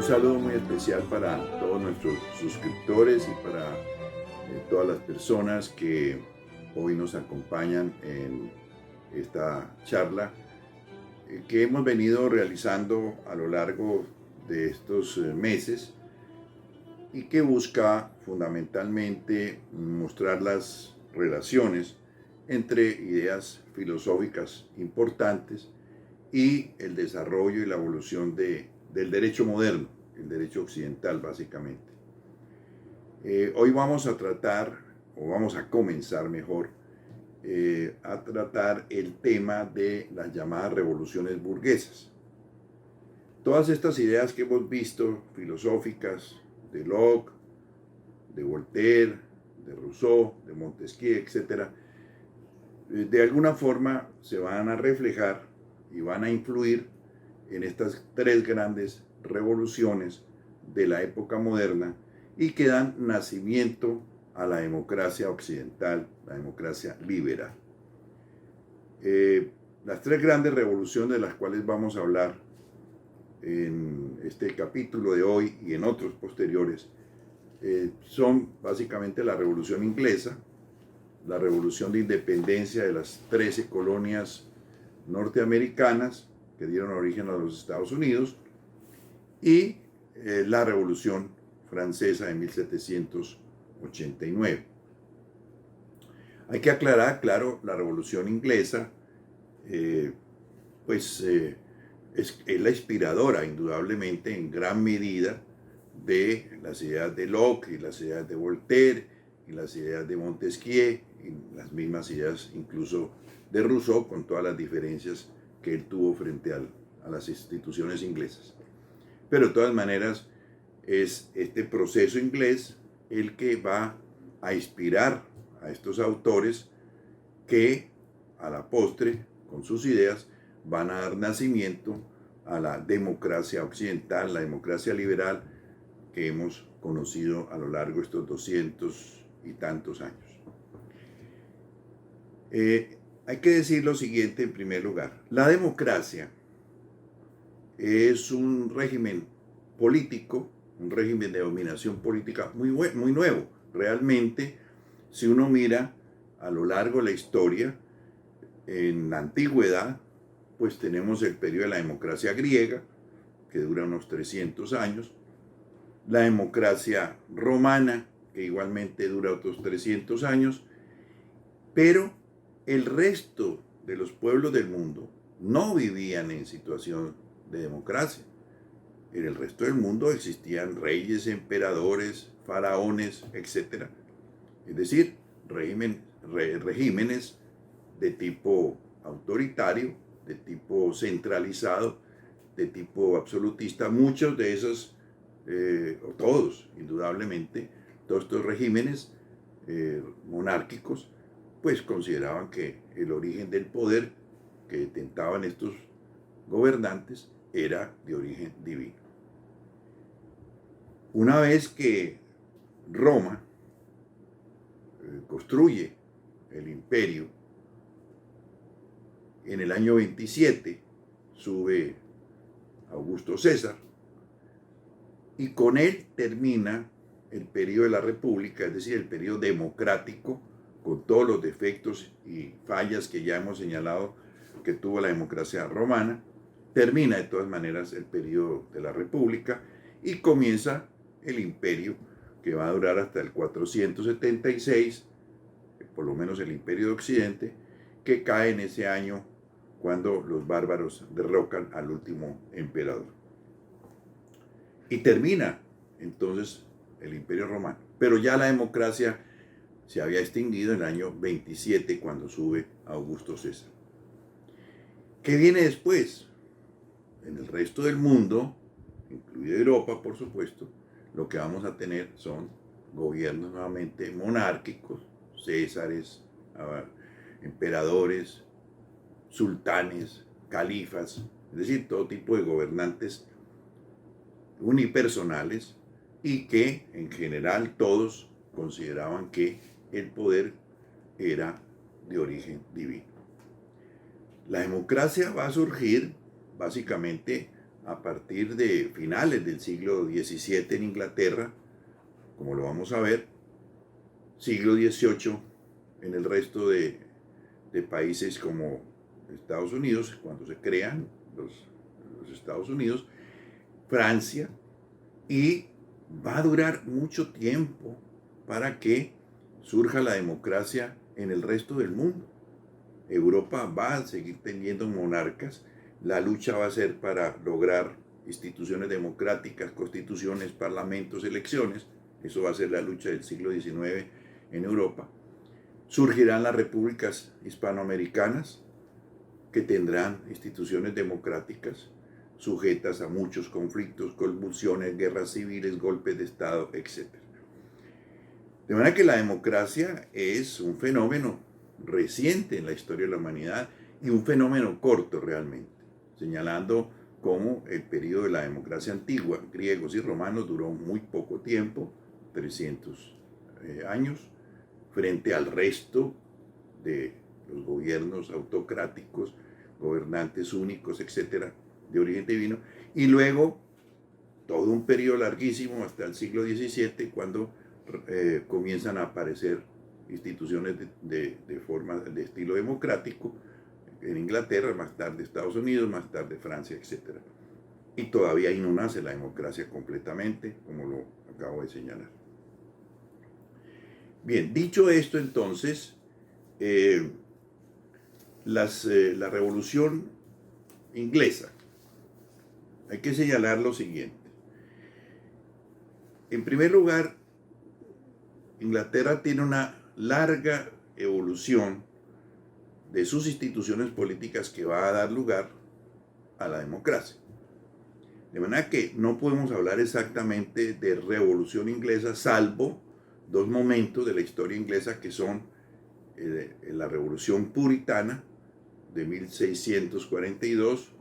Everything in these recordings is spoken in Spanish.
saludo muy especial para todos nuestros suscriptores y para todas las personas que hoy nos acompañan en esta charla que hemos venido realizando a lo largo de estos meses y que busca fundamentalmente mostrar las relaciones entre ideas filosóficas importantes y el desarrollo y la evolución del derecho moderno, el derecho occidental básicamente. Hoy vamos a tratar, o vamos a comenzar mejor, a tratar el tema de las llamadas revoluciones burguesas. Todas estas ideas que hemos visto, filosóficas, de Locke, de Voltaire, de Rousseau, de Montesquieu, etc., de alguna forma se van a reflejar y van a influir en estas tres grandes revoluciones de la época moderna y que dan nacimiento a la democracia occidental, la democracia liberal. Las tres grandes revoluciones de las cuales vamos a hablar en este capítulo de hoy y en otros posteriores son básicamente la Revolución Inglesa, la Revolución de Independencia de las 13 colonias norteamericanas que dieron origen a los Estados Unidos y la Revolución Francesa de 1789. Hay que aclarar, claro, la Revolución Inglesa es la inspiradora, indudablemente, en gran medida, de las ideas de Locke y las ideas de Voltaire y las ideas de Montesquieu y las mismas ideas incluso de Rousseau, con todas las diferencias que él tuvo frente a las instituciones inglesas. Pero de todas maneras es este proceso inglés el que va a inspirar a estos autores que a la postre, con sus ideas, van a dar nacimiento a la democracia occidental, la democracia liberal que hemos conocido a lo largo de estos 200 y tantos años. Hay que decir lo siguiente en primer lugar. La democracia es un régimen político, un régimen de dominación política muy nuevo. Realmente, si uno mira a lo largo de la historia, en la antigüedad, pues tenemos el periodo de la democracia griega, que dura unos 300 años, la democracia romana, que igualmente dura otros 300 años, pero el resto de los pueblos del mundo no vivían en situación de democracia. En el resto del mundo existían reyes, emperadores, faraones, etc. Es decir, regímenes de tipo autoritario, de tipo centralizado, de tipo absolutista. Muchos de esos, o todos, indudablemente, todos estos regímenes monárquicos, pues consideraban que el origen del poder que detentaban estos gobernantes era de origen divino. Una vez que Roma construye el imperio, en el año 27 sube Augusto César y con él termina el periodo de la República, es decir, el periodo democrático, con todos los defectos y fallas que ya hemos señalado que tuvo la democracia romana. Termina de todas maneras el periodo de la República y comienza el imperio que va a durar hasta el 476, por lo menos el imperio de Occidente, que cae en ese año cuando los bárbaros derrocan al último emperador. Y termina entonces el imperio romano. Pero ya la democracia se había extinguido en el año 27 cuando sube Augusto César. ¿Qué viene después? En el resto del mundo, incluida Europa por supuesto, lo que vamos a tener son gobiernos nuevamente monárquicos, césares, emperadores, sultanes, califas, es decir, todo tipo de gobernantes unipersonales y que en general todos consideraban que el poder era de origen divino. La democracia va a surgir básicamente a partir de finales del siglo XVII en Inglaterra, como lo vamos a ver, siglo XVIII en el resto de países como Estados Unidos, cuando se crean los Estados Unidos, Francia, y va a durar mucho tiempo para que surja la democracia en el resto del mundo. Europa va a seguir teniendo monarcas, la lucha va a ser para lograr instituciones democráticas, constituciones, parlamentos, elecciones, eso va a ser la lucha del siglo XIX en Europa. Surgirán las repúblicas hispanoamericanas que tendrán instituciones democráticas sujetas a muchos conflictos, convulsiones, guerras civiles, golpes de Estado, etc. De manera que la democracia es un fenómeno reciente en la historia de la humanidad y un fenómeno corto realmente, señalando cómo el periodo de la democracia antigua, griegos y romanos, duró muy poco tiempo, 300 años, frente al resto de los gobiernos autocráticos, gobernantes únicos, etcétera, de origen divino, y luego todo un periodo larguísimo hasta el siglo XVII, cuando comienzan a aparecer instituciones de forma de estilo democrático en Inglaterra, más tarde Estados Unidos, más tarde Francia, etcétera. Y todavía ahí no nace la democracia completamente, como lo acabo de señalar. Bien, dicho esto entonces, la Revolución Inglesa, hay que señalar lo siguiente. En primer lugar, Inglaterra tiene una larga evolución de sus instituciones políticas que va a dar lugar a la democracia. De manera que no podemos hablar exactamente de Revolución Inglesa, salvo dos momentos de la historia inglesa que son la Revolución Puritana de 1642,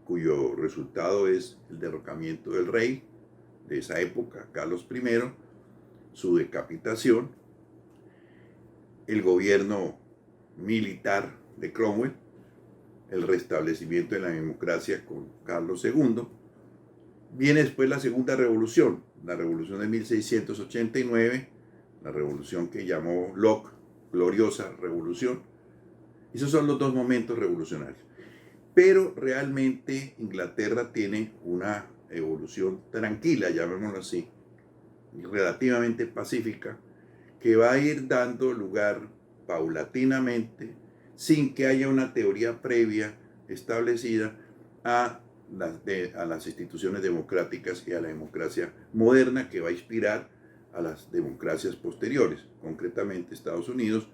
cuyo resultado es el derrocamiento del rey de esa época, Carlos I, su decapitación, el gobierno militar de Cromwell, el restablecimiento de la democracia con Carlos II. Viene después la Segunda Revolución, la Revolución de 1689, la revolución que llamó Locke Gloriosa Revolución. Esos son los dos momentos revolucionarios. Pero realmente Inglaterra tiene una evolución tranquila, llamémoslo así, relativamente pacífica, que va a ir dando lugar paulatinamente, sin que haya una teoría previa establecida a las instituciones democráticas y a la democracia moderna que va a inspirar a las democracias posteriores, concretamente Estados Unidos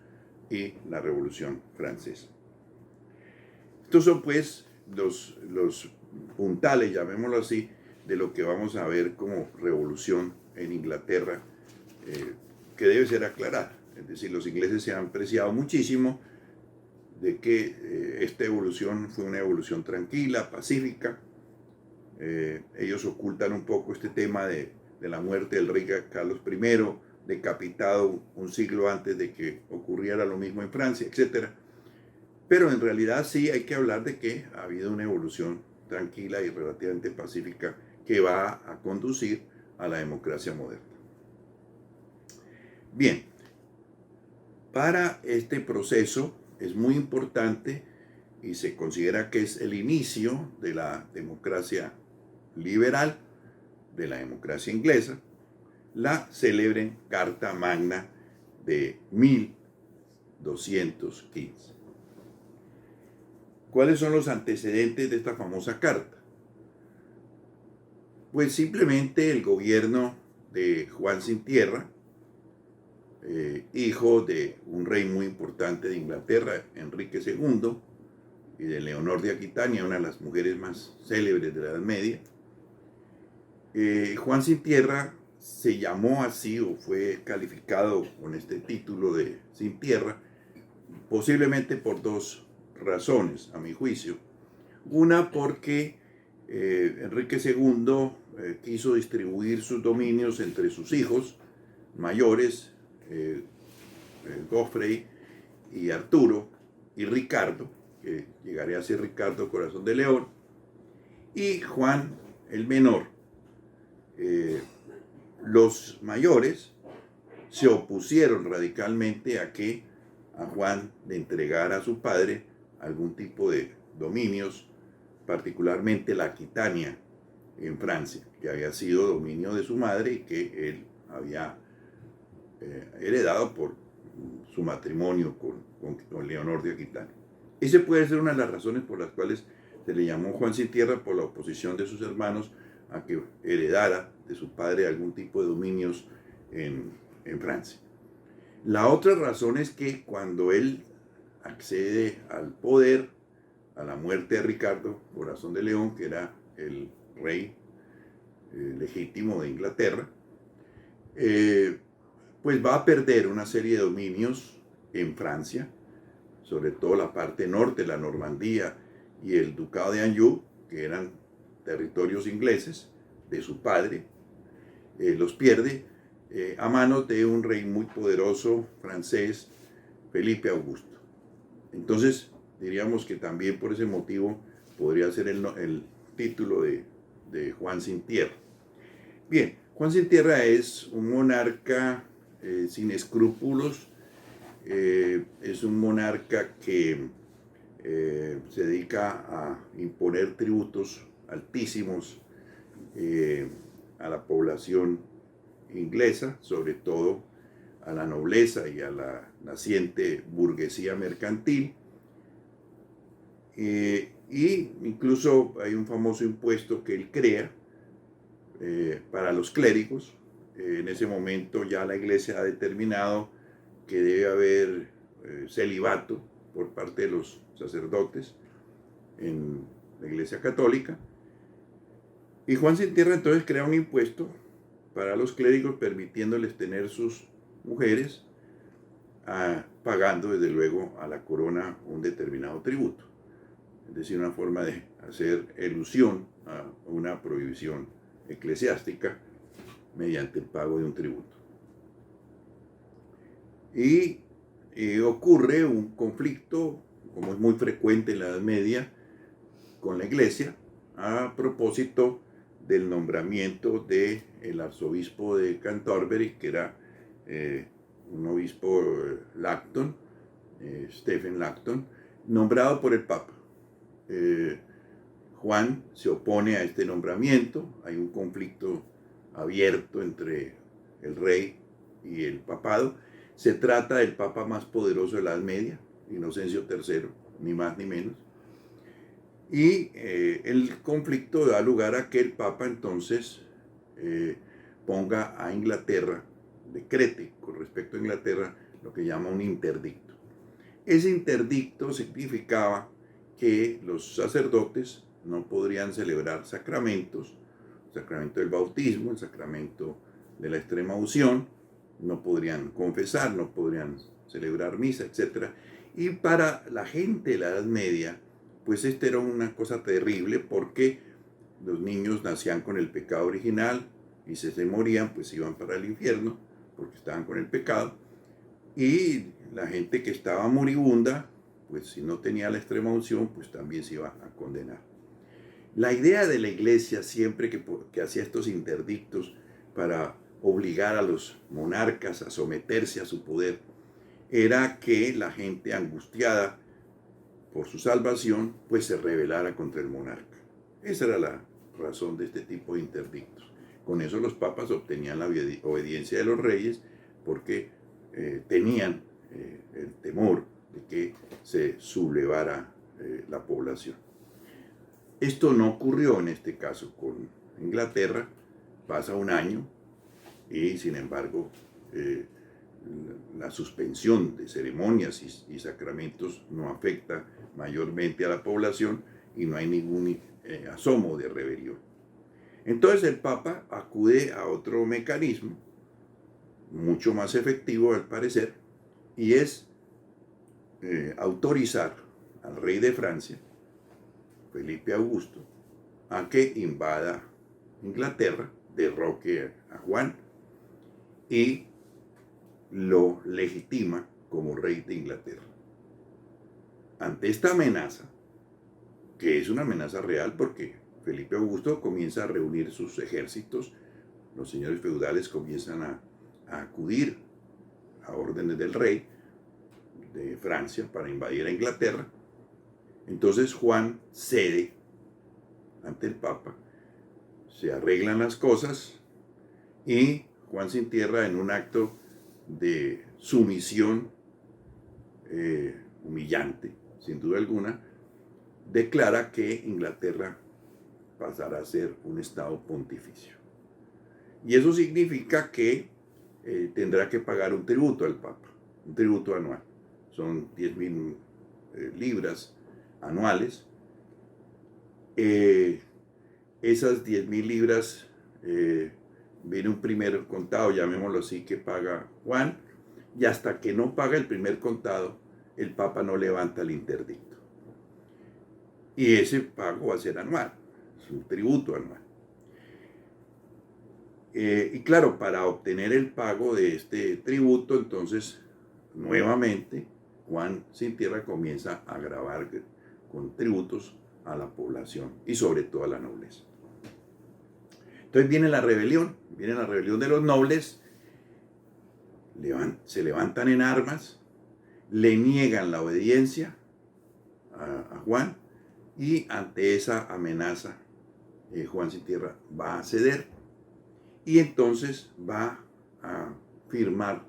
y la Revolución Francesa. Estos son pues los puntales, llamémoslo así, de lo que vamos a ver como revolución en Inglaterra, que debe ser aclarada. Es decir, los ingleses se han preciado muchísimo de que esta evolución fue una evolución tranquila, pacífica. Ellos ocultan un poco este tema de la muerte del rey Carlos I, decapitado un siglo antes de que ocurriera lo mismo en Francia, etc. Pero en realidad sí hay que hablar de que ha habido una evolución tranquila y relativamente pacífica que va a conducir a la democracia moderna. Bien, para este proceso es muy importante y se considera que es el inicio de la democracia liberal, de la democracia inglesa, la célebre Carta Magna de 1215. ¿Cuáles son los antecedentes de esta famosa carta? Pues simplemente el gobierno de Juan Sin Tierra, hijo de un rey muy importante de Inglaterra, Enrique II, y de Leonor de Aquitania, una de las mujeres más célebres de la Edad Media. Juan Sin Tierra se llamó así o fue calificado con este título de Sin Tierra, posiblemente por dos razones, a mi juicio. Una, porque Enrique II quiso distribuir sus dominios entre sus hijos mayores, Geoffrey y Arturo y Ricardo, que llegaría a ser Ricardo Corazón de León, y Juan el menor. Los mayores se opusieron radicalmente a que a Juan le entregara a su padre algún tipo de dominios, particularmente la Aquitania en Francia, que había sido dominio de su madre y que él había heredado por su matrimonio con Leonor de Aquitania. Esa puede ser una de las razones por las cuales se le llamó Juan sin tierra, por la oposición de sus hermanos a que heredara de su padre algún tipo de dominios en Francia. La otra razón es que cuando él accede al poder, a la muerte de Ricardo Corazón de León, que era el rey legítimo de Inglaterra, pues va a perder una serie de dominios en Francia, sobre todo la parte norte, la Normandía y el ducado de Anjou, que eran territorios ingleses de su padre, los pierde a manos de un rey muy poderoso francés, Felipe Augusto. Entonces, diríamos que también por ese motivo podría ser el título de Juan sin tierra. Bien, Juan sin tierra es un monarca sin escrúpulos, es un monarca que se dedica a imponer tributos altísimos a la población inglesa, sobre todo a la nobleza y a la naciente burguesía mercantil. Y incluso hay un famoso impuesto que él crea para los clérigos. En ese momento ya la iglesia ha determinado que debe haber celibato por parte de los sacerdotes en la iglesia católica. Y Juan sin tierra entonces crea un impuesto para los clérigos, permitiéndoles tener sus mujeres, pagando desde luego a la corona un determinado tributo. Es decir, una forma de hacer elusión a una prohibición eclesiástica mediante el pago de un tributo. Y ocurre un conflicto, como es muy frecuente en la Edad Media, con la iglesia, a propósito del nombramiento del arzobispo de Canterbury, que era un obispo Lacton, Stephen Lacton, nombrado por el Papa. Juan se opone a este nombramiento, hay un conflicto abierto entre el rey y el papado. Se trata del papa más poderoso de la Edad Media, Inocencio III, ni más ni menos. Y el conflicto da lugar a que el papa entonces ponga a Inglaterra, decrete con respecto a Inglaterra lo que llama un interdicto. Ese interdicto significaba que los sacerdotes no podrían celebrar sacramentos, el sacramento del bautismo, el sacramento de la extrema unción, no podrían confesar, no podrían celebrar misa, etc. Y para la gente de la Edad Media, pues esta era una cosa terrible, porque los niños nacían con el pecado original y si se morían, pues iban para el infierno, porque estaban con el pecado. Y la gente que estaba moribunda, pues si no tenía la extrema unción, pues también se iba a condenar. La idea de la iglesia, siempre que hacía estos interdictos para obligar a los monarcas a someterse a su poder, era que la gente angustiada por su salvación, pues se rebelara contra el monarca. Esa era la razón de este tipo de interdictos. Con eso los papas obtenían la obediencia de los reyes, porque tenían el temor de que se sublevara la población. Esto no ocurrió en este caso con Inglaterra. Pasa un año y sin embargo la suspensión de ceremonias y sacramentos no afecta mayormente a la población y no hay ningún asomo de rebelión. Entonces el Papa acude a otro mecanismo mucho más efectivo al parecer, y es autorizar al rey de Francia, Felipe Augusto, a que invada Inglaterra, derroque a Juan y lo legitima como rey de Inglaterra. Ante esta amenaza, que es una amenaza real porque Felipe Augusto comienza a reunir sus ejércitos, los señores feudales comienzan a acudir a órdenes del rey de Francia para invadir a Inglaterra. Entonces Juan cede ante el Papa, se arreglan las cosas y Juan sin tierra, en un acto de sumisión humillante, sin duda alguna, declara que Inglaterra pasará a ser un estado pontificio. Y eso significa que tendrá que pagar un tributo al Papa, un tributo anual. Son 10.000 libras anuales. Esas 10.000 libras, viene un primer contado, llamémoslo así, que paga Juan, y hasta que no paga el primer contado, el Papa no levanta el interdicto. Y ese pago va a ser anual, es un tributo anual. Y claro, para obtener el pago de este tributo, entonces, nuevamente, Juan sin tierra comienza a gravar con tributos a la población y sobre todo a la nobleza. Entonces viene la rebelión de los nobles, se levantan en armas, le niegan la obediencia a Juan y ante esa amenaza Juan sin tierra va a ceder y entonces va a firmar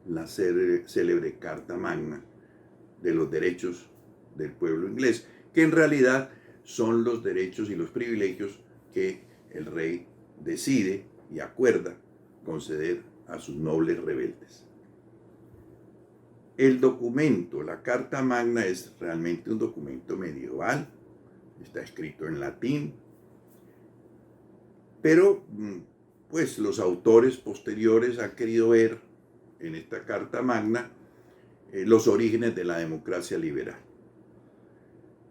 la célebre Carta Magna de los derechos del pueblo inglés, que en realidad son los derechos y los privilegios que el rey decide y acuerda conceder a sus nobles rebeldes. El documento, la Carta Magna, es realmente un documento medieval, está escrito en latín, pero pues los autores posteriores han querido ver en esta Carta Magna los orígenes de la democracia liberal.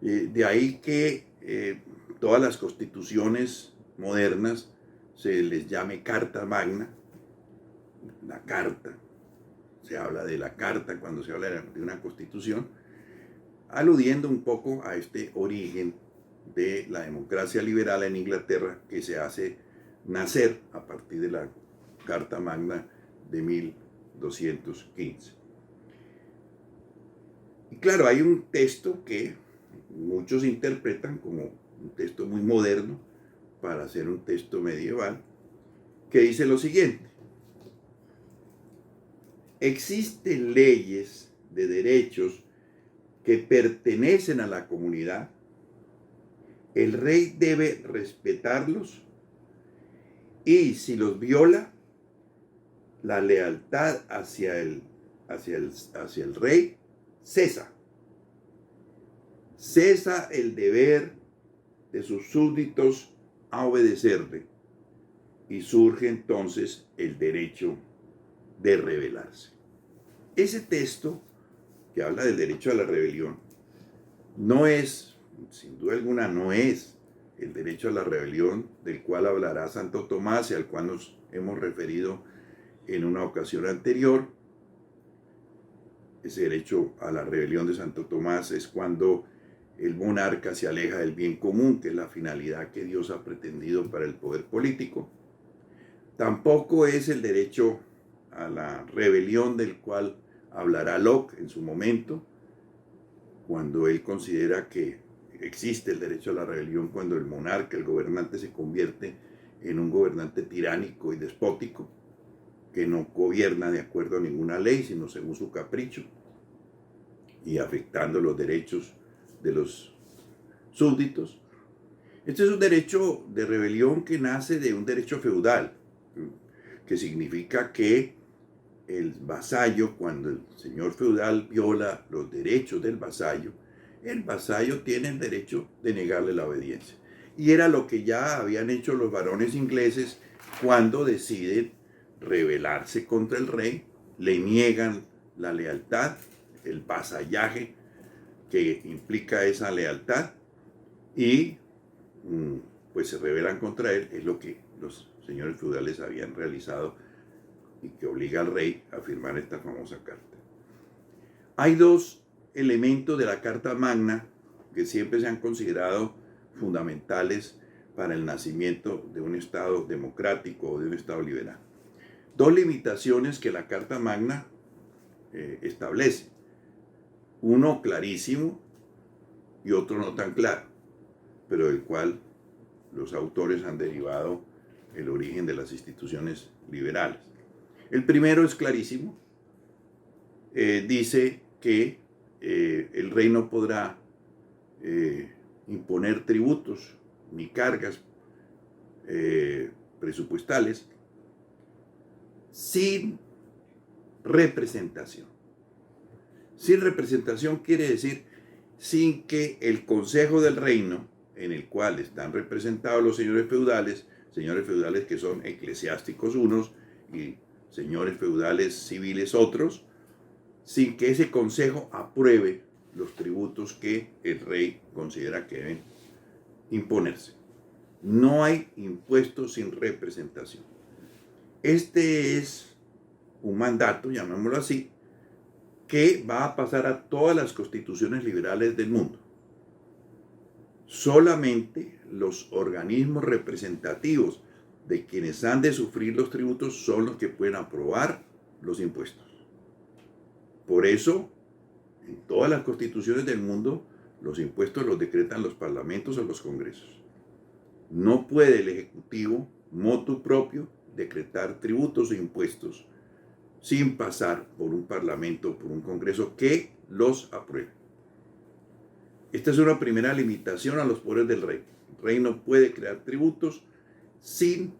De ahí que todas las constituciones modernas se les llame Carta Magna, la carta, se habla de la carta cuando se habla de una constitución, aludiendo un poco a este origen de la democracia liberal en Inglaterra que se hace nacer a partir de la Carta Magna de 1215. Y claro, hay un texto que muchos interpretan como un texto muy moderno para ser un texto medieval, que dice lo siguiente: existen leyes de derechos que pertenecen a la comunidad, el rey debe respetarlos y si los viola, la lealtad hacia el rey cesa. Cesa el deber de sus súbditos a obedecerle y surge entonces el derecho de rebelarse. Ese texto que habla del derecho a la rebelión no es, sin duda alguna, no es el derecho a la rebelión del cual hablará Santo Tomás y al cual nos hemos referido en una ocasión anterior. Ese derecho a la rebelión de Santo Tomás es cuando el monarca se aleja del bien común, que es la finalidad que Dios ha pretendido para el poder político. Tampoco es el derecho a la rebelión del cual hablará Locke en su momento, cuando él considera que existe el derecho a la rebelión cuando el monarca, el gobernante, se convierte en un gobernante tiránico y despótico, que no gobierna de acuerdo a ninguna ley, sino según su capricho, y afectando los derechos de los súbditos. Este es un derecho de rebelión que nace de un derecho feudal, que significa que el vasallo, cuando el señor feudal viola los derechos del vasallo, el vasallo tiene el derecho de negarle la obediencia. Y era lo que ya habían hecho los varones ingleses cuando deciden rebelarse contra el rey, le niegan la lealtad, el vasallaje que implica esa lealtad y pues se rebelan contra él. Es lo que los señores feudales habían realizado y que obliga al rey a firmar esta famosa carta. Hay dos elementos de la Carta Magna que siempre se han considerado fundamentales para el nacimiento de un Estado democrático o de un Estado liberal. Dos limitaciones que la Carta Magna establece. Uno clarísimo y otro no tan claro, pero del cual los autores han derivado el origen de las instituciones liberales. El primero es clarísimo. Dice que el rey no podrá imponer tributos ni cargas presupuestales sin representación. Sin representación quiere decir sin que el Consejo del Reino, en el cual están representados los señores feudales que son eclesiásticos unos y señores feudales civiles otros, sin que ese consejo apruebe los tributos que el rey considera que deben imponerse. No hay impuestos sin representación. Este es un mandato, llamémoslo así, que va a pasar a todas las constituciones liberales del mundo. Solamente los organismos representativos de quienes han de sufrir los tributos son los que pueden aprobar los impuestos. Por eso, en todas las constituciones del mundo, los impuestos los decretan los parlamentos o los congresos. No puede el Ejecutivo, motu propio, decretar tributos o impuestos sin pasar por un parlamento o por un congreso que los apruebe. Esta es una primera limitación a los poderes del rey. El rey no puede crear tributos sin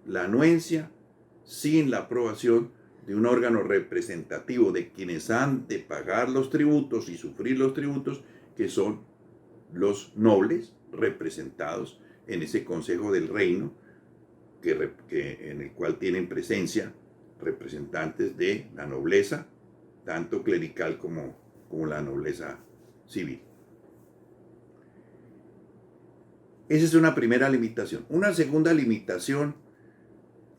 la anuencia, sin la aprobación de un órgano representativo de quienes han de pagar los tributos y sufrir los tributos, que son los nobles representados en ese Consejo del Reino, en el cual tienen presencia representantes de la nobleza, tanto clerical como la nobleza civil. Esa es una primera limitación. Una segunda limitación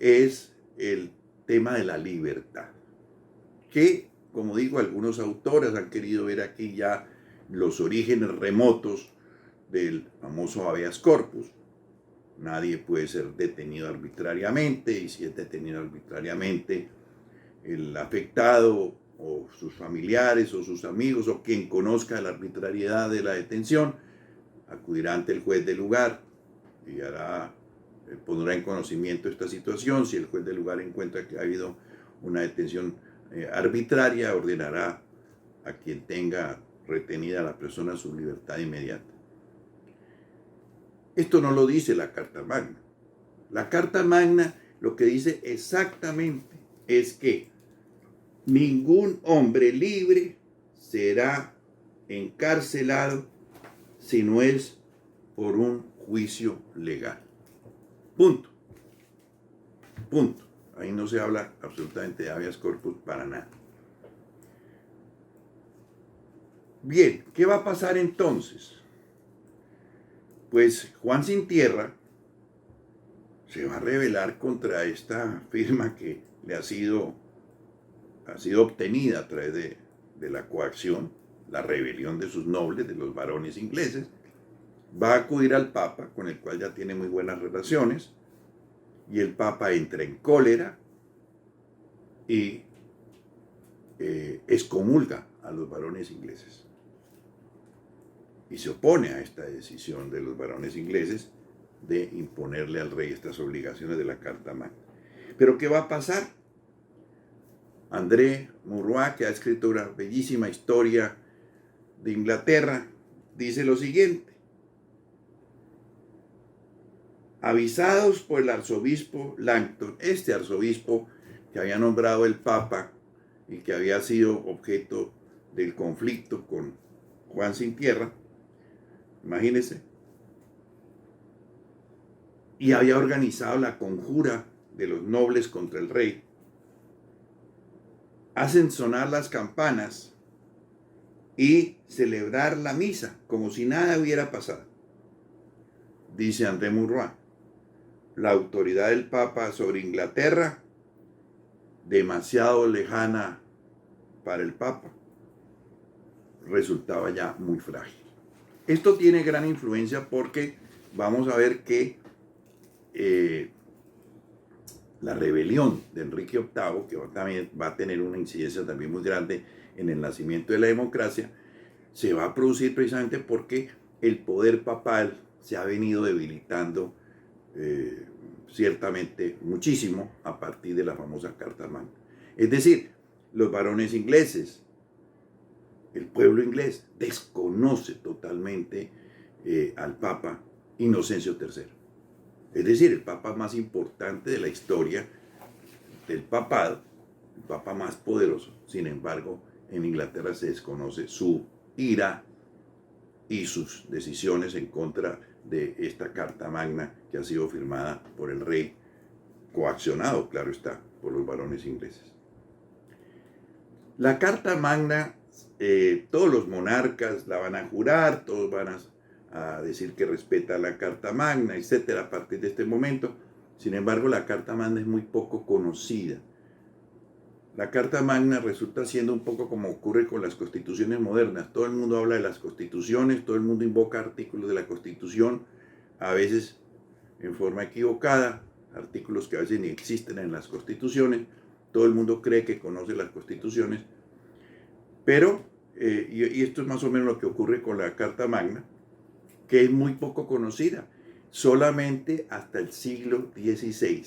es el tema de la libertad, que, como digo, algunos autores han querido ver aquí ya los orígenes remotos del famoso habeas corpus. Nadie puede ser detenido arbitrariamente, y si es detenido arbitrariamente, el afectado o sus familiares o sus amigos o quien conozca la arbitrariedad de la detención acudirá ante el juez del lugar y pondrá en conocimiento esta situación. Si el juez del lugar encuentra que ha habido una detención arbitraria, ordenará a quien tenga retenida a la persona su libertad inmediata. Esto no lo dice la Carta Magna. La Carta Magna lo que dice exactamente es que ningún hombre libre será encarcelado si no es por un juicio legal. Punto. Punto. Ahí no se habla absolutamente de habeas corpus para nada. Bien, ¿qué va a pasar entonces? Pues Juan Sin Tierra se va a rebelar contra esta firma que le ha sido obtenida a través de la coacción, la rebelión de sus nobles, de los varones ingleses. Va a acudir al Papa, con el cual ya tiene muy buenas relaciones, y el Papa entra en cólera y excomulga a los varones ingleses. Y se opone a esta decisión de los varones ingleses de imponerle al rey estas obligaciones de la Carta Magna. Pero ¿qué va a pasar? André Maurois, que ha escrito una bellísima historia de Inglaterra, dice lo siguiente: avisados por el arzobispo Langton, este arzobispo que había nombrado el Papa y que había sido objeto del conflicto con Juan Sin Tierra, imagínense, y había organizado la conjura de los nobles contra el rey, hacen sonar las campanas y celebrar la misa como si nada hubiera pasado. Dice André Maurois, la autoridad del Papa sobre Inglaterra, demasiado lejana para el Papa, resultaba ya muy frágil. Esto tiene gran influencia porque vamos a ver que la rebelión de Enrique VIII, que también va a tener una incidencia también muy grande en el nacimiento de la democracia, se va a producir precisamente porque el poder papal se ha venido debilitando ciertamente muchísimo a partir de la famosa Carta Magna. Es decir, los varones ingleses, el pueblo inglés, desconoce totalmente al Papa Inocencio III. Es decir, el Papa más importante de la historia del papado, el Papa más poderoso. Sin embargo, en Inglaterra se desconoce su ira y sus decisiones en contra de esta Carta Magna que ha sido firmada por el rey, coaccionado, claro está, por los varones ingleses. La Carta Magna, todos los monarcas la van a jurar, todos van a decir que respeta la Carta Magna, etcétera, a partir de este momento. Sin embargo, la Carta Magna es muy poco conocida. La Carta Magna resulta siendo un poco como ocurre con las constituciones modernas. Todo el mundo habla de las constituciones, todo el mundo invoca artículos de la Constitución, a veces en forma equivocada, artículos que a veces ni existen en las constituciones. Todo el mundo cree que conoce las constituciones, pero, y esto es más o menos lo que ocurre con la Carta Magna, que es muy poco conocida, solamente hasta el siglo XVI,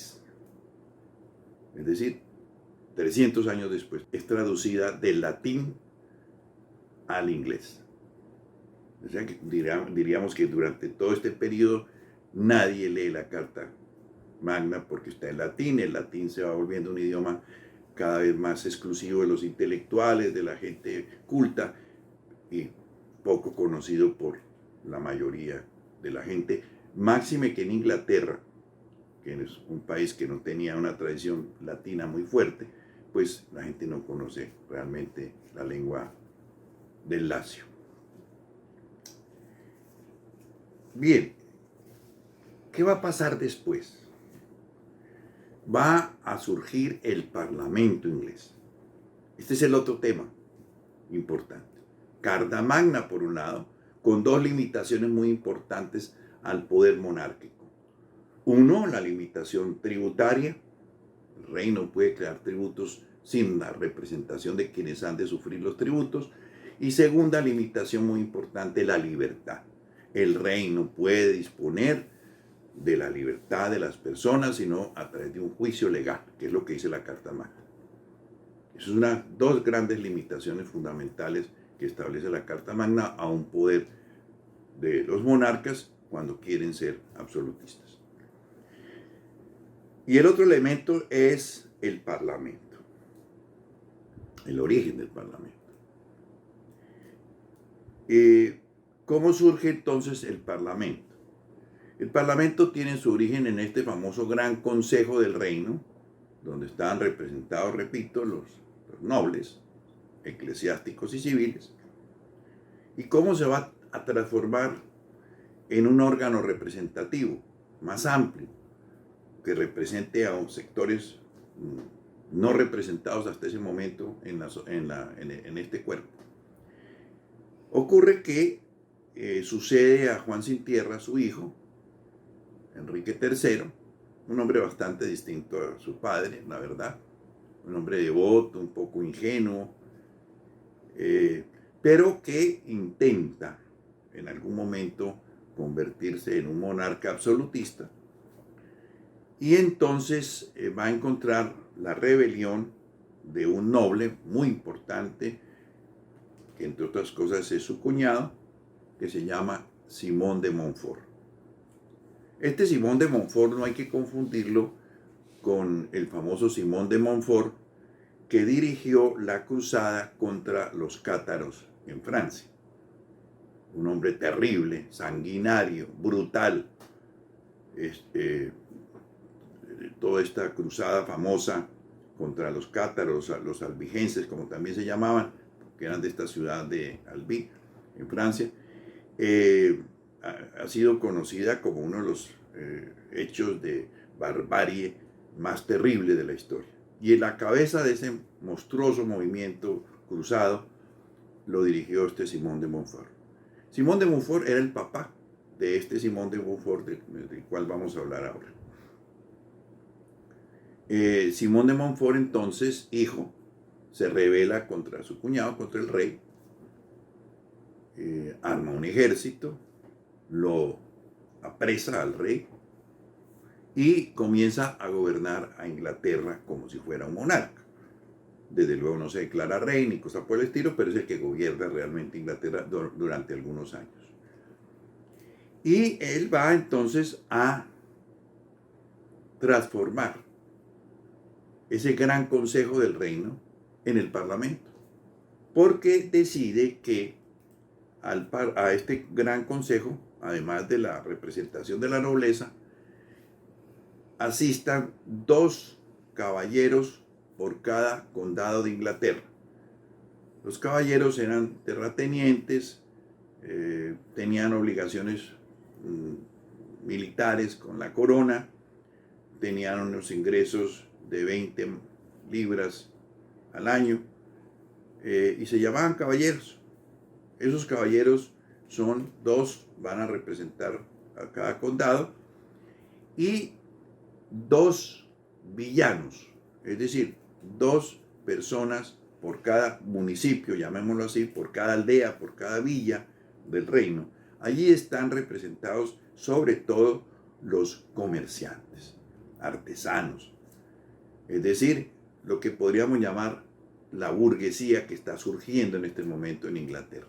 es decir, 300 años después, es traducida del latín al inglés. O sea que diríamos que durante todo este periodo nadie lee la Carta Magna porque está en latín. El latín se va volviendo un idioma cada vez más exclusivo de los intelectuales, de la gente culta y poco conocido por la mayoría de la gente. Máxime que en Inglaterra, que es un país que no tenía una tradición latina muy fuerte, pues la gente no conoce realmente la lengua del Lacio. Bien, ¿qué va a pasar después? Va a surgir el Parlamento inglés. Este es el otro tema importante. Carta Magna, por un lado, con dos limitaciones muy importantes al poder monárquico. Uno, la limitación tributaria. El rey no puede crear tributos sin la representación de quienes han de sufrir los tributos. Y segunda limitación muy importante, la libertad. El rey no puede disponer de la libertad de las personas, sino a través de un juicio legal, que es lo que dice la Carta Magna. Esas son dos grandes limitaciones fundamentales que establece la Carta Magna a un poder de los monarcas cuando quieren ser absolutistas. Y el otro elemento es el Parlamento, el origen del Parlamento. ¿Cómo surge entonces el Parlamento? El Parlamento tiene su origen en este famoso Gran Consejo del Reino, donde estaban representados, repito, los nobles, eclesiásticos y civiles. ¿Y cómo se va a transformar en un órgano representativo más amplio, que represente a sectores no representados hasta ese momento en este cuerpo? Ocurre que sucede a Juan Sin Tierra, su hijo, Enrique III, un hombre bastante distinto a su padre, la verdad, un hombre devoto, un poco ingenuo, pero que intenta en algún momento convertirse en un monarca absolutista, y entonces va a encontrar la rebelión de un noble muy importante, que entre otras cosas es su cuñado, que se llama Simón de Montfort. Este Simón de Montfort no hay que confundirlo con el famoso Simón de Montfort que dirigió la cruzada contra los cátaros en Francia. Un hombre terrible, sanguinario, brutal. Toda esta cruzada famosa contra los cátaros, los albigenses, como también se llamaban, que eran de esta ciudad de Albi, en Francia, ha sido conocida como uno de los hechos de barbarie más terrible de la historia. Y en la cabeza de ese monstruoso movimiento cruzado lo dirigió este Simón de Montfort. Simón de Montfort era el papá de este Simón de Montfort del cual vamos a hablar ahora. Simón de Montfort, entonces, hijo, se rebela contra su cuñado, contra el rey, arma un ejército, lo apresa al rey y comienza a gobernar a Inglaterra como si fuera un monarca. Desde luego no se declara rey ni cosa por el estilo, pero es el que gobierna realmente Inglaterra durante algunos años. Y él va entonces a transformar ese gran consejo del reino en el parlamento, porque decide que a este gran consejo, además de la representación de la nobleza, asistan 2 caballeros por cada condado de Inglaterra. Los caballeros eran terratenientes, tenían obligaciones militares con la corona, tenían unos ingresos de 20 libras al año, y se llamaban caballeros. Esos caballeros son 2, van a representar a cada condado, y 2 villanos, es decir, 2 personas por cada municipio, llamémoslo así, por cada aldea, por cada villa del reino. Allí están representados sobre todo los comerciantes, artesanos, es decir, lo que podríamos llamar la burguesía que está surgiendo en este momento en Inglaterra.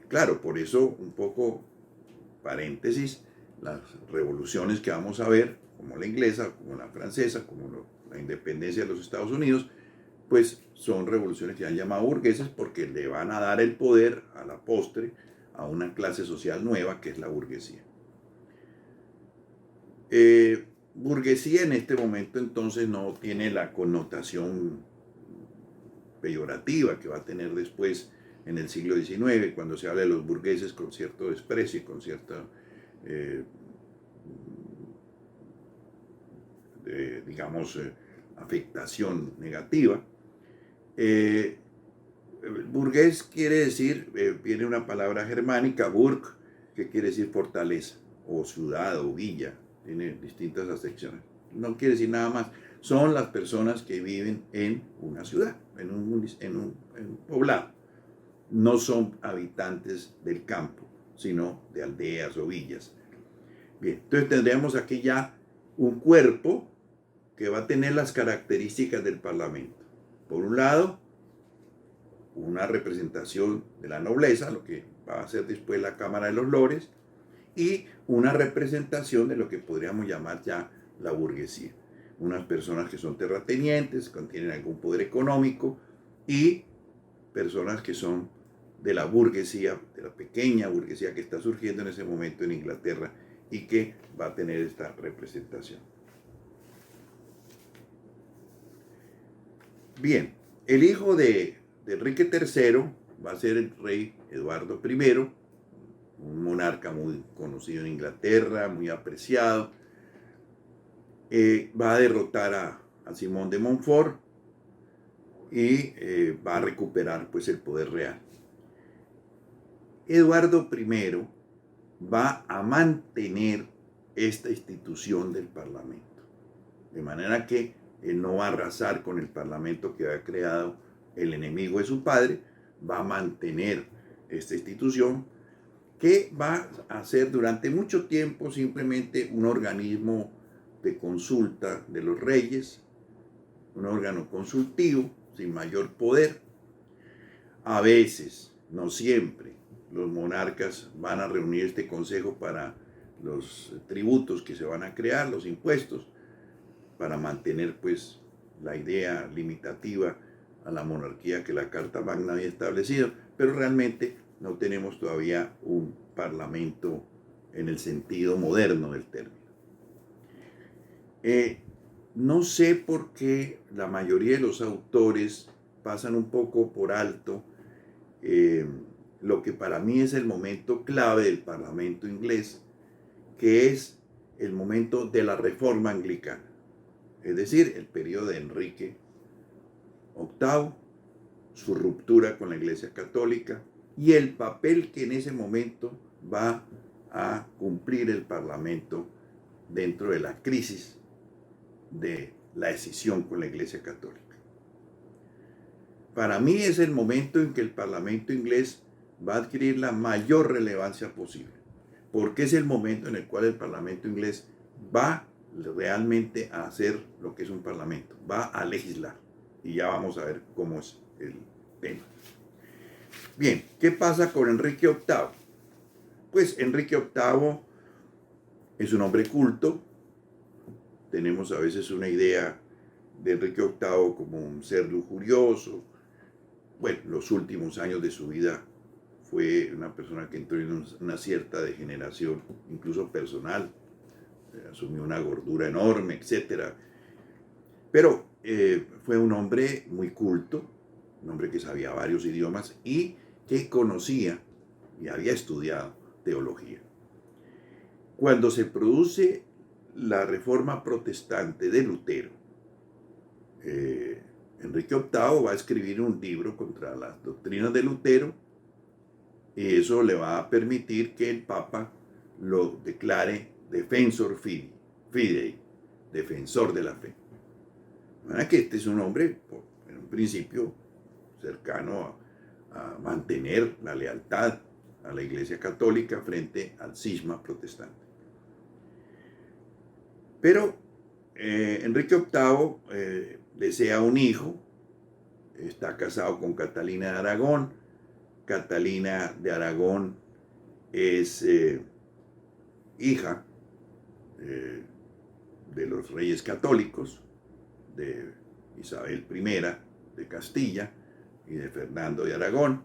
Claro, por eso, un poco paréntesis, las revoluciones que vamos a ver, como la inglesa, como la francesa, como la independencia de los Estados Unidos, pues son revoluciones que han llamado burguesas porque le van a dar el poder a la postre a una clase social nueva que es la burguesía. Burguesía en este momento entonces no tiene la connotación peyorativa que va a tener después en el siglo XIX, cuando se habla de los burgueses con cierto desprecio y con cierta, digamos, afectación negativa. Burgués quiere decir, viene una palabra germánica, burg, que quiere decir fortaleza, o ciudad, o villa, tiene distintas acepciones. No quiere decir nada más. Son las personas que viven en una ciudad, en un poblado. No son habitantes del campo, sino de aldeas o villas. Bien, entonces tendríamos aquí ya un cuerpo que va a tener las características del parlamento. Por un lado, una representación de la nobleza, lo que va a ser después la Cámara de los Lores, y una representación de lo que podríamos llamar ya la burguesía. Unas personas que son terratenientes, que tienen algún poder económico, y personas que son de la burguesía, de la pequeña burguesía que está surgiendo en ese momento en Inglaterra y que va a tener esta representación. Bien, el hijo de Enrique III va a ser el rey Eduardo I, un monarca muy conocido en Inglaterra, muy apreciado. Va a derrotar a Simón de Montfort y va a recuperar pues el poder real. Eduardo I va a mantener esta institución del Parlamento, de manera que él no va a arrasar con el Parlamento que había creado el enemigo de su padre, va a mantener esta institución que va a ser durante mucho tiempo simplemente un organismo de consulta de los reyes, un órgano consultivo sin mayor poder. A veces, no siempre, los monarcas van a reunir este consejo para los tributos que se van a crear, los impuestos, para mantener pues la idea limitativa a la monarquía que la Carta Magna había establecido, pero realmente no tenemos todavía un parlamento en el sentido moderno del término. No sé por qué la mayoría de los autores pasan un poco por alto lo que para mí es el momento clave del Parlamento inglés, que es el momento de la Reforma Anglicana, es decir, el periodo de Enrique VIII, su ruptura con la Iglesia Católica y el papel que en ese momento va a cumplir el Parlamento dentro de la crisis de la escisión con la Iglesia Católica. Para mí es el momento en que el Parlamento inglés va a adquirir la mayor relevancia posible, porque es el momento en el cual el Parlamento inglés va realmente a hacer lo que es un parlamento, va a legislar. Y ya vamos a ver cómo es el tema. Bien, ¿qué pasa con Enrique VIII? Pues Enrique VIII es un hombre culto. Tenemos a veces una idea de Enrique VIII como un ser lujurioso. Bueno, los últimos años de su vida fue una persona que entró en una cierta degeneración, incluso personal. Asumió una gordura enorme, etc. Pero fue un hombre muy culto, un hombre que sabía varios idiomas y que conocía y había estudiado teología. Cuando se produce la reforma protestante de Lutero, Enrique VIII va a escribir un libro contra las doctrinas de Lutero y eso le va a permitir que el Papa lo declare defensor fidei, defensor de la fe. De manera que este es un hombre, en un principio, cercano a mantener la lealtad a la Iglesia Católica frente al cisma protestante. Pero Enrique VIII desea un hijo, está casado con Catalina de Aragón. Catalina de Aragón es hija de los reyes católicos, de Isabel I de Castilla y de Fernando de Aragón.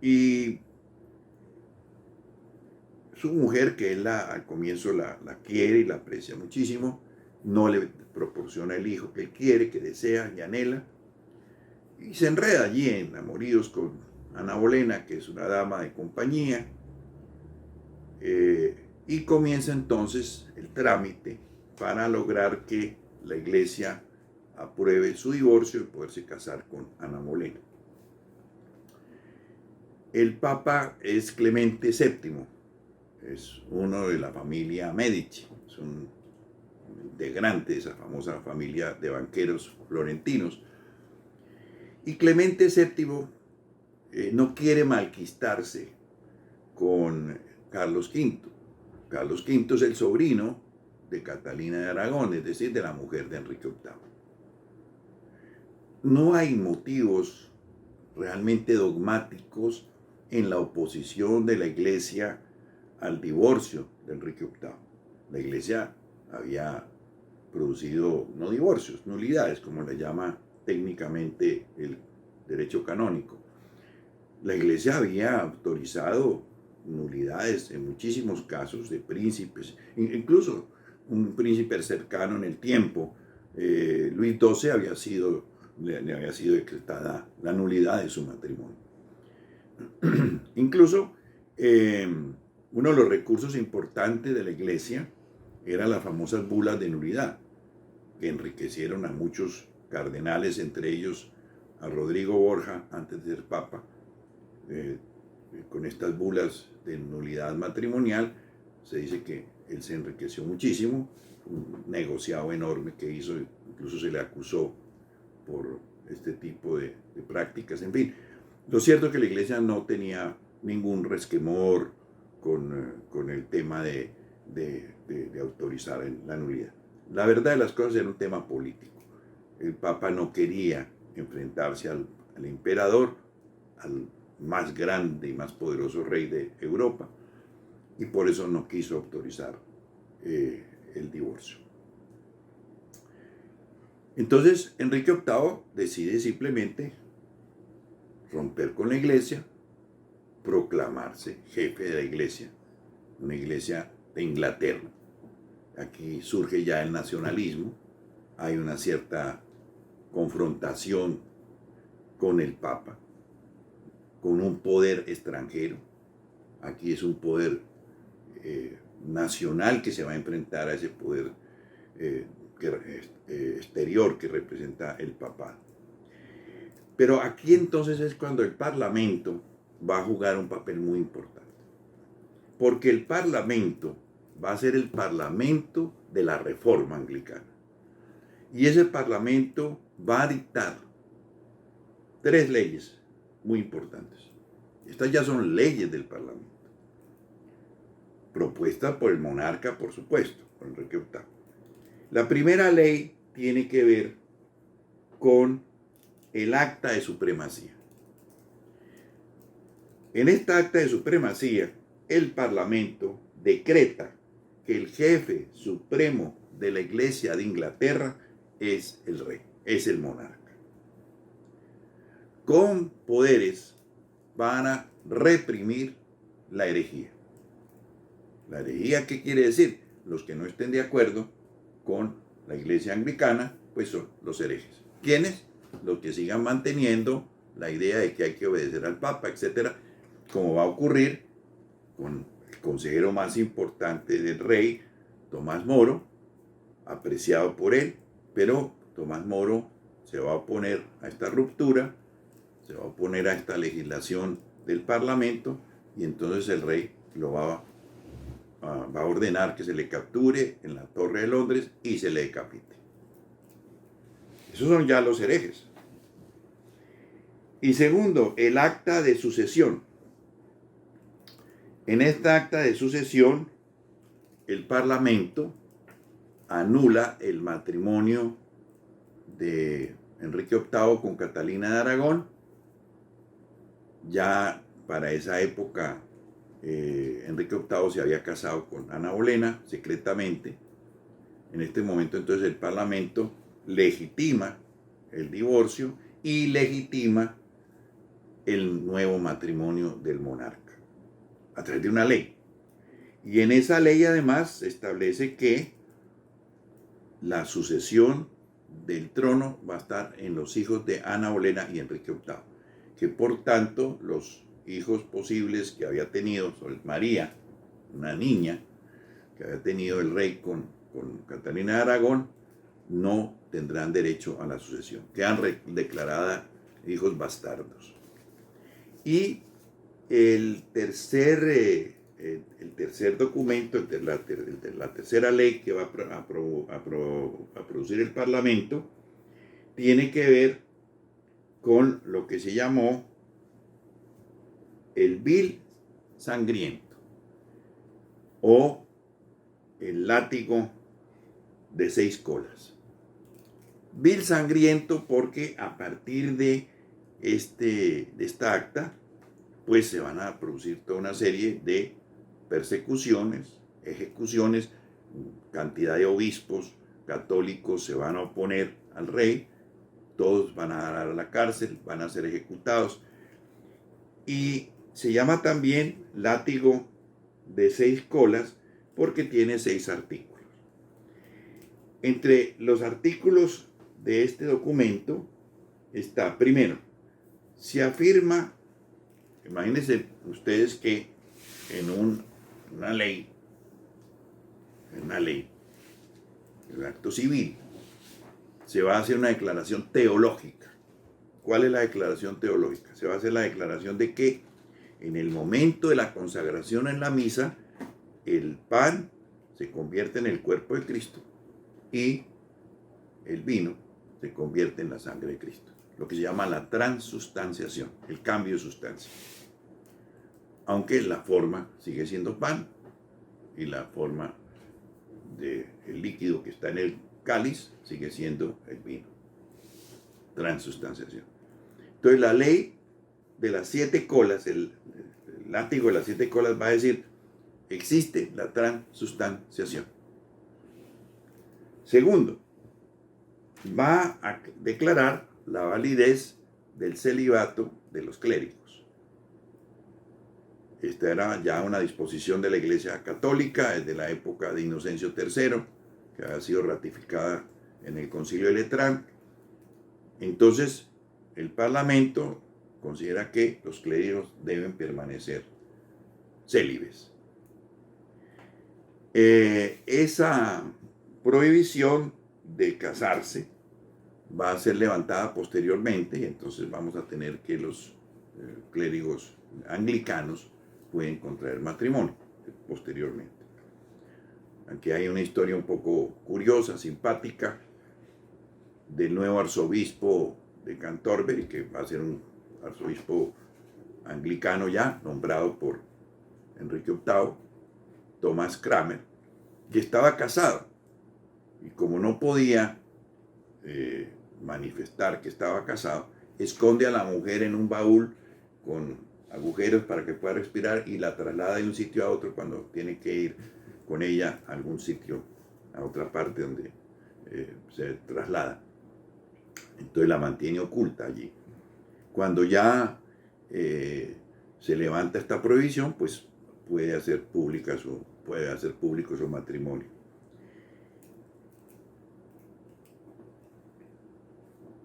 Y su mujer, que él al comienzo la quiere y la aprecia muchísimo, no le proporciona el hijo que él quiere, que desea y anhela, y se enreda allí en amoríos con Ana Bolena, que es una dama de compañía, y comienza entonces el trámite para lograr que la Iglesia apruebe su divorcio y poderse casar con Ana Bolena. El Papa es Clemente VII, es uno de la familia Medici, es un integrante de esa famosa familia de banqueros florentinos. Y Clemente VII no quiere malquistarse con Carlos V. Carlos V es el sobrino de Catalina de Aragón, es decir, de la mujer de Enrique VIII. No hay motivos realmente dogmáticos en la oposición de la Iglesia al divorcio de Enrique VIII. La Iglesia había producido no divorcios, nulidades, como le llama técnicamente el derecho canónico. La Iglesia había autorizado nulidades en muchísimos casos de príncipes, incluso un príncipe cercano en el tiempo, Luis XII, le había sido decretada la nulidad de su matrimonio. Incluso uno de los recursos importantes de la Iglesia eran las famosas bulas de nulidad, que enriquecieron a muchos cardenales, entre ellos a Rodrigo Borja, antes de ser papa. Con estas bulas de nulidad matrimonial se dice que él se enriqueció muchísimo, un negociado enorme que hizo, incluso se le acusó por este tipo de prácticas. En fin, lo cierto es que la Iglesia no tenía ningún resquemor con el tema de autorizar la nulidad. La verdad de las cosas era un tema político. El Papa no quería enfrentarse al emperador, al más grande y más poderoso rey de Europa, y por eso no quiso autorizar el divorcio. Entonces Enrique VIII decide simplemente romper con la Iglesia, proclamarse jefe de la Iglesia, una Iglesia de Inglaterra. Aquí surge ya el nacionalismo, hay una cierta confrontación con el Papa, con un poder extranjero. Aquí es un poder nacional que se va a enfrentar a ese poder exterior que representa el papado. Pero aquí entonces es cuando el Parlamento va a jugar un papel muy importante, porque el Parlamento va a ser el Parlamento de la reforma anglicana. Y ese parlamento va a dictar 3 leyes muy importantes. Estas ya son leyes del parlamento, propuestas por el monarca, por supuesto, por Enrique VIII. La primera ley tiene que ver con el acta de supremacía. En esta acta de supremacía, el parlamento decreta que el jefe supremo de la Iglesia de Inglaterra es el rey, es el monarca. Con poderes van a reprimir la herejía. ¿La herejía qué quiere decir? Los que no estén de acuerdo con la Iglesia anglicana, pues son los herejes. ¿Quiénes? Los que sigan manteniendo la idea de que hay que obedecer al Papa, etcétera, como va a ocurrir con el consejero más importante del rey, Tomás Moro, apreciado por él, pero Tomás Moro se va a oponer a esta ruptura, se va a oponer a esta legislación del Parlamento, y entonces el rey lo va a ordenar que se le capture en la Torre de Londres y se le decapite. Esos son ya los herejes. Y segundo, el acta de sucesión. En esta acta de sucesión, el Parlamento anula el matrimonio de Enrique VIII con Catalina de Aragón. Ya para esa época, Enrique VIII se había casado con Ana Bolena secretamente. En este momento, entonces, el Parlamento legitima el divorcio y legitima el nuevo matrimonio del monarca a través de una ley. Y en esa ley, además, se establece que la sucesión del trono va a estar en los hijos de Ana Bolena y Enrique VIII, que por tanto los hijos posibles que había tenido María, una niña que había tenido el rey con Catalina de Aragón, no tendrán derecho a la sucesión, quedan declaradas hijos bastardos. Y el tercer documento, la tercera ley que va a producir el Parlamento, tiene que ver con lo que se llamó el Bill sangriento o el látigo de 6 colas. Bill sangriento porque a partir de esta acta, pues se van a producir toda una serie de persecuciones, ejecuciones, cantidad de obispos católicos se van a oponer al rey, todos van a dar a la cárcel, van a ser ejecutados. Y se llama también látigo de 6 colas porque tiene 6 artículos. Entre los artículos de este documento está, primero, se afirma, imagínense ustedes que en una ley, el acto civil, se va a hacer una declaración teológica. ¿Cuál es la declaración teológica? Se va a hacer la declaración de que en el momento de la consagración en la misa, el pan se convierte en el cuerpo de Cristo y el vino se convierte en la sangre de Cristo. Lo que se llama la transustanciación, el cambio de sustancia. Aunque la forma sigue siendo pan y la forma del líquido que está en el cáliz sigue siendo el vino. Transustanciación. Entonces la ley de las 7 colas, el látigo de las 7 colas va a decir, existe la transustanciación. Segundo, va a declarar la validez del celibato de los clérigos. Esta era ya una disposición de la Iglesia Católica desde la época de Inocencio III, que había sido ratificada en el Concilio de Letrán. Entonces, el Parlamento considera que los clérigos deben permanecer célibes. Esa prohibición de casarse va a ser levantada posteriormente y entonces vamos a tener que los clérigos anglicanos pueden contraer matrimonio posteriormente. Aunque hay una historia un poco curiosa, simpática, del nuevo arzobispo de Canterbury, que va a ser un arzobispo anglicano ya, nombrado por Enrique VIII, Thomas Cranmer, que estaba casado. Y como no podía manifestar que estaba casado, esconde a la mujer en un baúl con agujeros para que pueda respirar y la traslada de un sitio a otro cuando tiene que ir con ella a algún sitio, a otra parte donde se traslada. Entonces la mantiene oculta allí. Cuando ya se levanta esta prohibición, pues puede hacer público su matrimonio.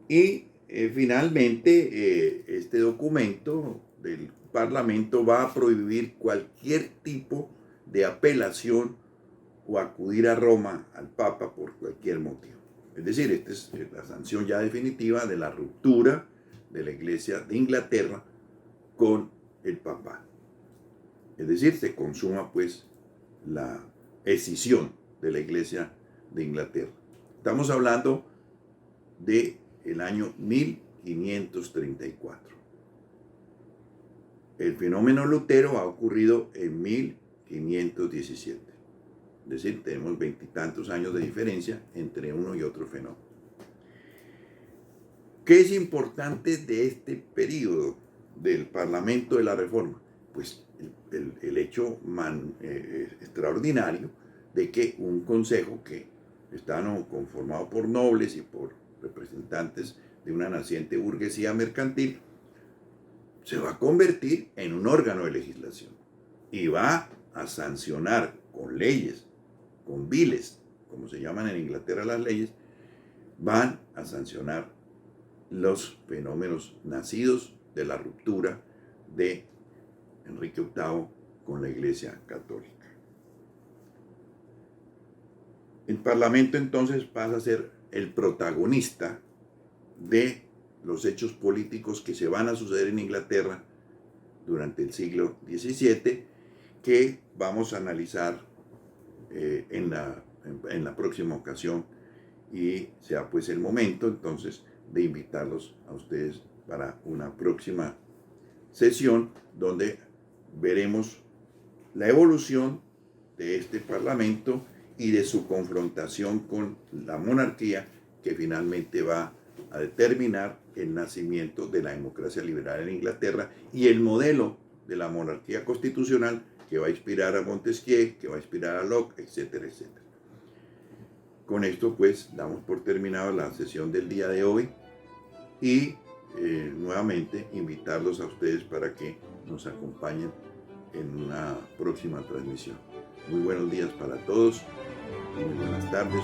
Y finalmente este documento del Parlamento va a prohibir cualquier tipo de apelación o acudir a Roma al Papa por cualquier motivo. Es decir, esta es la sanción ya definitiva de la ruptura de la Iglesia de Inglaterra con el Papa. Es decir, se consuma pues la escisión de la Iglesia de Inglaterra. Estamos hablando de el año 1534. El fenómeno Lutero ha ocurrido en 1517. Es decir, tenemos 20 y tantos años de diferencia entre uno y otro fenómeno. ¿Qué es importante de este periodo del Parlamento de la Reforma? Pues el hecho extraordinario de que un consejo que está conformado por nobles y por representantes de una naciente burguesía mercantil se va a convertir en un órgano de legislación y va a sancionar con leyes, con biles, como se llaman en Inglaterra las leyes, van a sancionar los fenómenos nacidos de la ruptura de Enrique VIII con la Iglesia Católica. El Parlamento entonces pasa a ser el protagonista de los hechos políticos que se van a suceder en Inglaterra durante el siglo XVII, que vamos a analizar en la próxima ocasión, y sea pues el momento entonces de invitarlos a ustedes para una próxima sesión donde veremos la evolución de este Parlamento y de su confrontación con la monarquía, que finalmente va a determinar el nacimiento de la democracia liberal en Inglaterra y el modelo de la monarquía constitucional que va a inspirar a Montesquieu, que va a inspirar a Locke, etcétera, etcétera. Con esto pues damos por terminado la sesión del día de hoy y nuevamente invitarlos a ustedes para que nos acompañen en una próxima transmisión. Muy buenos días para todos y muy buenas tardes.